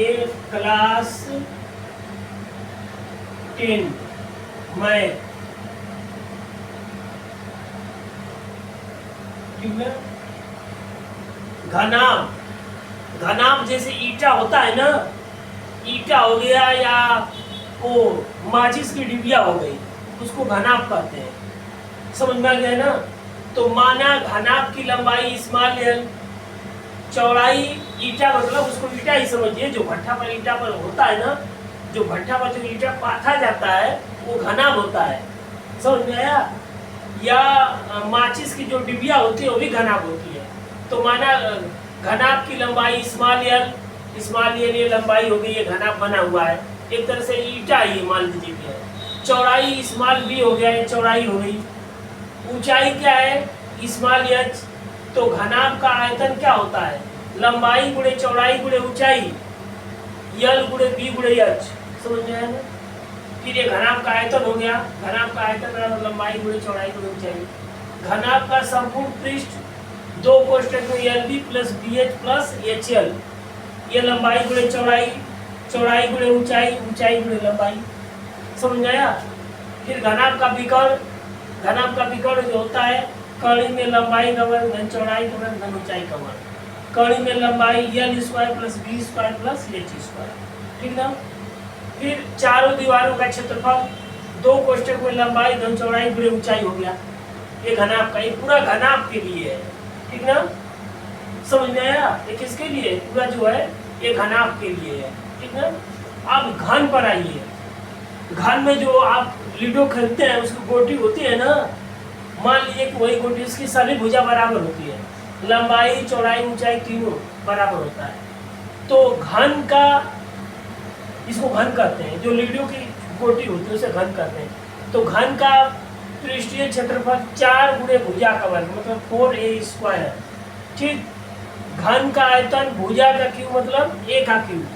ये class 10 math, घनाभ, घनाभ जैसे ईटा होता है ना, ईटा हो गया या वो माचिस की डिबिया हो गई, उसको घनाभ कहते हैं। समझ में आ गया ना? तो माना घनाभ की लंबाई स्मॉल एल, चौड़ाई ईटा, मतलब उसको ईटा ही समझिए, जो भट्ठा पर ईटा पर होता है ना, जो भट्ठा पर जो ईटा पाथा जाता है वो घनाभ होता है। समझ में आया? या माचिस की जो डिबिया होती है वो भी घनाभ होती है। तो माना घनाभ की लंबाई स्मॉल एल, स्मॉल एल ये लंबाई हो गई, ये घनाभ बना हुआ है, एक तरह से ईटा ही मान लीजिए कि है। चौड़ाई स्मॉल बी हो गया, ये चौड़ाई हो गई। ऊंचाई क्या है? Small H. तो घनाभ का आयतन क्या होता है? लंबाई गुणे चौड़ाई गुणे ऊंचाई, यल गुणे बी गुणे एच। समझ में आया ना? फिर ये घनाभ का आयतन हो गया, घनाभ का आयतन बराबर लंबाई गुणे चौड़ाई गुणे ऊंचाई। घनाभ का संपूर्ण पृष्ठ दो कोष्ठक में L B plus B H plus H L, ये लंबाई गुणे चौड़ाई, चौड़ाई गुणे ऊंचाई, ऊंचाई गुणे लंबाई। समझ में आया? फिर घनाभ का विकर्ण, घनाभ का विकर्ण जो होता है कर्ण में लंबाई का वर्ग धन चौड़ाई का वर्ग धन ऊंचाई का वर्ग, कर्ण में लंबाई L square plus B square plus H square. ठीक ना? फिर चारों दीवारों का क्षेत्रफल दो कोष्ठक में लंबाई धन चौड़ाई गुणे ऊंचाई हो गया। ये घनाभ का, ये पूरा घनाभ के लिए है। ठीक ना? समझ में आया? ये किसके लिए? पूरा जो है ये घनाभ के लिए है। ठीक ना? अब घन पर आइए। घन में जो आप लूडो खेलते हैं उसकी गोटी होती है ना, मान लीजिए कि वही गोटी, उसकी सभी भुजा बराबर होती है, लंबाई चौड़ाई ऊंचाई तीनों बराबर होता है। तो घन का, इसको घन कहते हैं, जो लूडो की गोटी होती है उसे घन कहते हैं। तो घन का पृष्ठीय क्षेत्रफल 4 गुणे भुजा का वर्ग मतलब 4a स्क्वायर। ठीक। घन का आयतन भुजा का क्यूब मतलब a का क्यूब।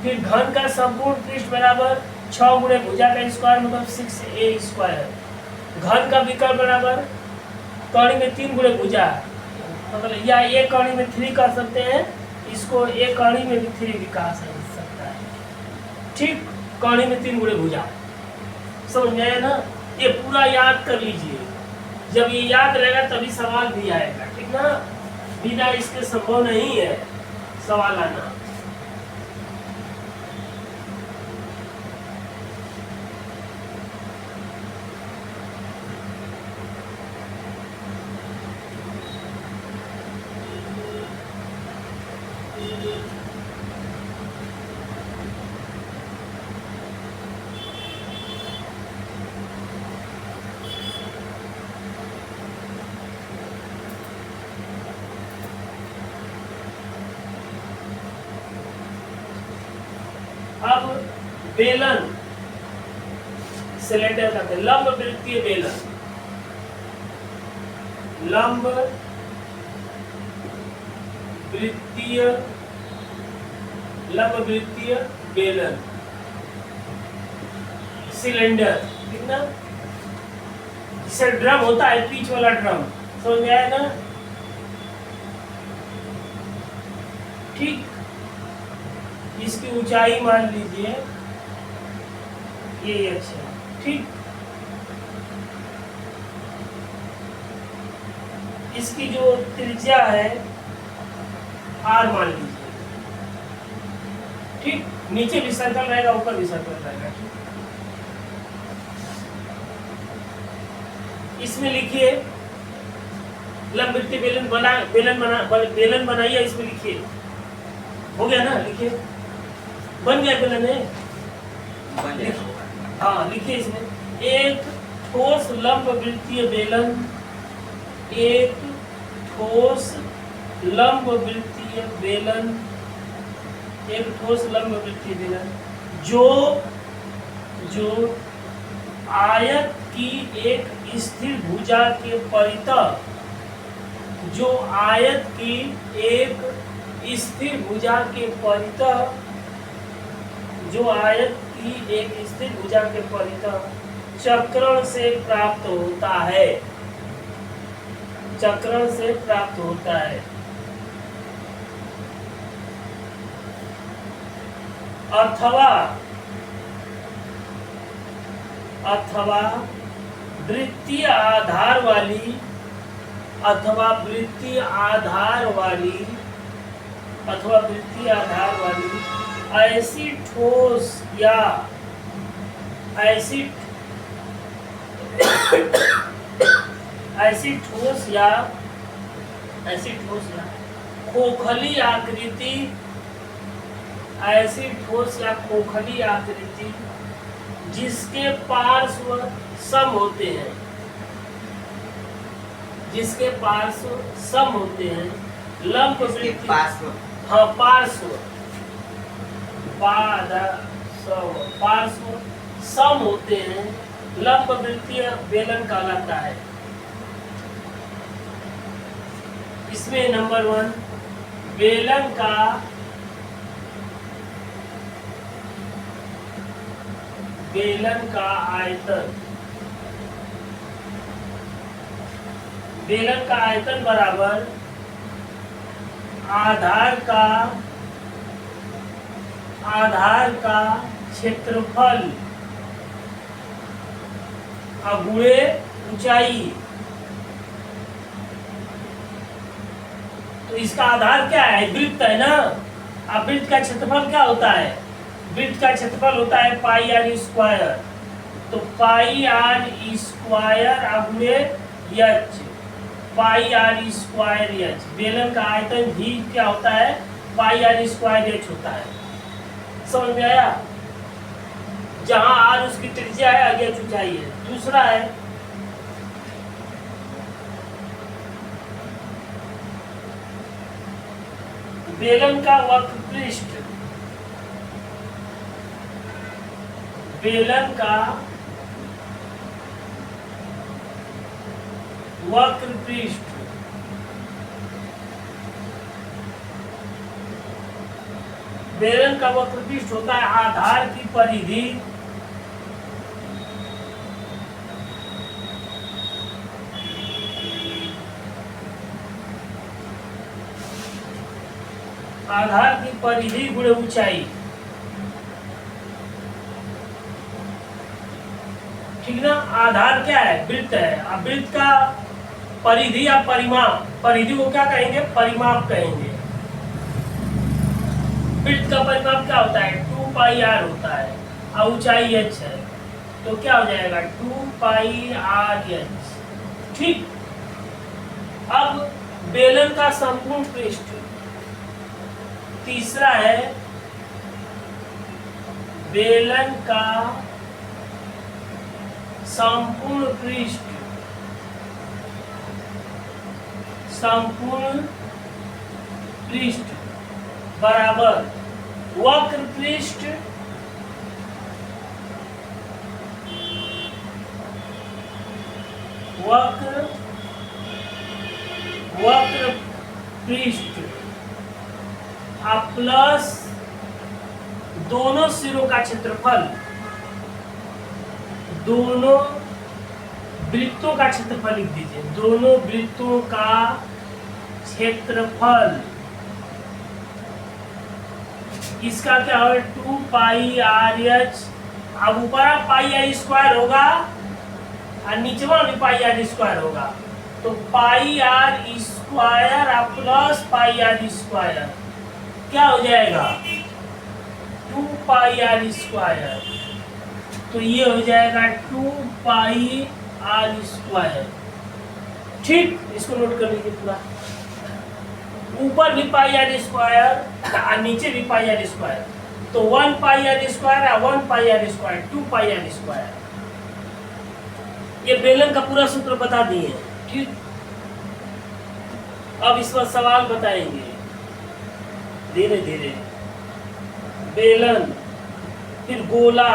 फिर घन का संपूर्ण पृष्ठ बराबर 6 गुणे भुजा का स्क्वायर मतलब 6a स्क्वायर। घन का विकर्ण बराबर कर्ण में 3 गुणे भुजा, मतलब या एक कर्ण में 3 कर सकते हैं, इसको एक कर्ण में भी 3 भी कहा सकता है। ठीक। कर्ण में 3 गुणे भुजा। समझ में आया ना? ये पूरा याद कर लीजिए, जब ये याद रहेगा तभी सवाल भी आएगा। ठीक ना? बिना इसके संभव नहीं है सवाल आना। अब बेलन, सिलेंडर का लंब वृत्तीय बेलन, लंब वृत्तीय, लंब वृत्तीय बेलन, सिलेंडर। ठीक ना? जिसे ड्रम होता है, पीच वाला ड्रम। समझ में आया ना? ठीक। इसकी ऊंचाई मान लीजिए ये अच्छा। ठीक। इसकी जो त्रिज्या है r मान लीजिए। ठीक। नीचे भी सर्कल रहेगा, ऊपर भी सर्कल रहेगा। ठीक। इसमें लिखिए लंब वृत्तीय बेलन बनाइए, इसमें लिखिए। हो गया ना? लिखिए। बन गया बेलन है? हाँ, लिखिए इसमें एक ठोस लंब वृत्तीय बेलन, एक ठोस लंब वृत्तीय बेलन, एक ठोस लंब वृत्तीय बेलन जो आयत की एक स्थिर भुजा के परितः, जो आयत की एक स्थिर भुजा के परितः, जो आयत की एक स्थिर भुजा के परितः चक्रण से प्राप्त होता है, चक्रण से प्राप्त होता है। अथवा अथवा वृत्तीय आधार वाली अथवा वृत्तीय आधार वाली अथवा वृत्तीय आधार वाली ऐसी ठोस या ऐसी ठोस या खोखली आकृति ऐसी ठोस या खोखली आकृति जिसके पार्श्व सम होते हैं जिसके पार्श्व सम होते हैं लंब वृत्ति पार्श्व हाँ पार्श्व सम होते हैं लंब वृत्तीय बेलन कहलाता है। इसमें नंबर 1 बेलन का आयतन बेलन का आयतन बराबर आधार का क्षेत्रफल गुणे ऊंचाई। तो इसका आधार क्या है? वृत्त है ना। अब वृत्त का क्षेत्रफल क्या होता है? वृत्त का क्षेत्रफल होता है पाई आर स्क्वायर। तो पाई आर स्क्वायर गुणे H pi R square H. बेलन का आयतन भी क्या होता है? पाई आर स्क्वायर एच होता है। समझ में आया? जहां आर उसकी त्रिज्या है, आगे एच ऊंचाई है। दूसरा है बेलन का वक्र पृष्ठ बेलन का वक्र पृष्ठ बेलन का वक्र पृष्ठ होता है आधार की परिधि गुणे ऊंचाई। ठीक ना? आधार क्या है? वृत्त है। अब वृत्त का परिधि या परिमाप, परिधि को क्या कहेंगे? परिमाप कहेंगे। वृत्त का परिमाप क्या होता है? 2 पाई आर होता है और ऊंचाई एच है। तो क्या हो जाएगा? 2 पाई आर एच। ठीक। अब बेलन का संपूर्ण पृष्ठ। तीसरा है बेलन का संपूर्ण पृष्ठ बराबर वक्र पृष्ठ प्लस दोनों सिरों का क्षेत्रफल, दोनों वृत्तों का क्षेत्रफल लिख दीजिए। दोनों वृत्तों का क्षेत्रफल इसका क्या होगा? 2 पाई आर एच। अब ऊपर पाई आर स्क्वायर होगा और नीचे भी पाई आर स्क्वायर होगा। तो pi R square plus pi R square क्या हो जाएगा? 2 पाई आर स्क्वायर। तो ये हो जाएगा 2 पाई आर स्क्वायर। ठीक, इसको नोट कर लीजिए पूरा। ऊपर भी पाई आर स्क्वायर और नीचे भी पाई आर स्क्वायर। तो 1 पाई आर स्क्वायर और 1 pi R square, 2 pi R square. ये बेलन का पूरा सूत्र बता दिए। ठीक, अब इस पर सवाल बताएंगे धीरे धीरे। बेलन, फिर गोला,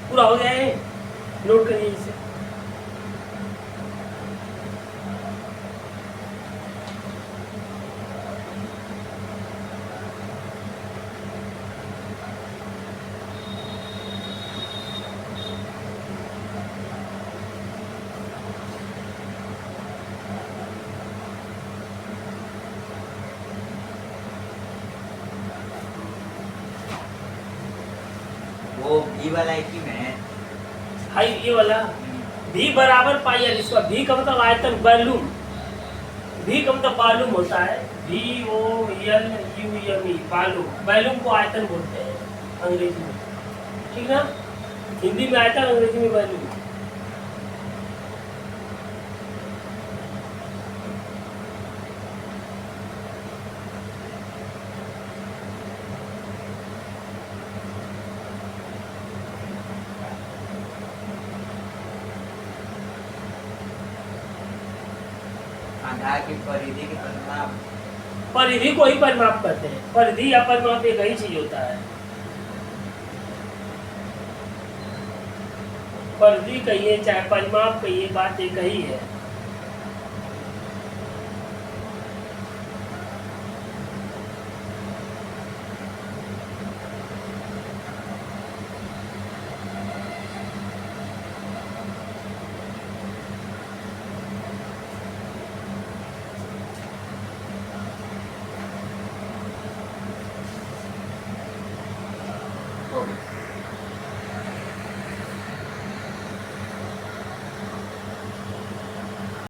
पूरा हो गया है। नोट करिए इसे। वो भी वाला है कि मैं हाई ये वाला भी बराबर पाई आर स्क्वायर। भी का मतलब आयतन, वॉल्यूम। भी का मतलब वॉल्यूम होता है, VOLUME, वॉल्यूम। वॉल्यूम को आयतन बोलते हैं अंग्रेजी में, ठीक ना। हिंदी में आयतन, अंग्रेजी में वॉल्यूम। आधार की परिधि के परिमाप। परिधि को ही परिमाप करते हैं। परिधि या परिमाप एक ही चीज होता है। परिधि कहिए चाहे परिमाप कहिए, बात एक ही है। हो गया।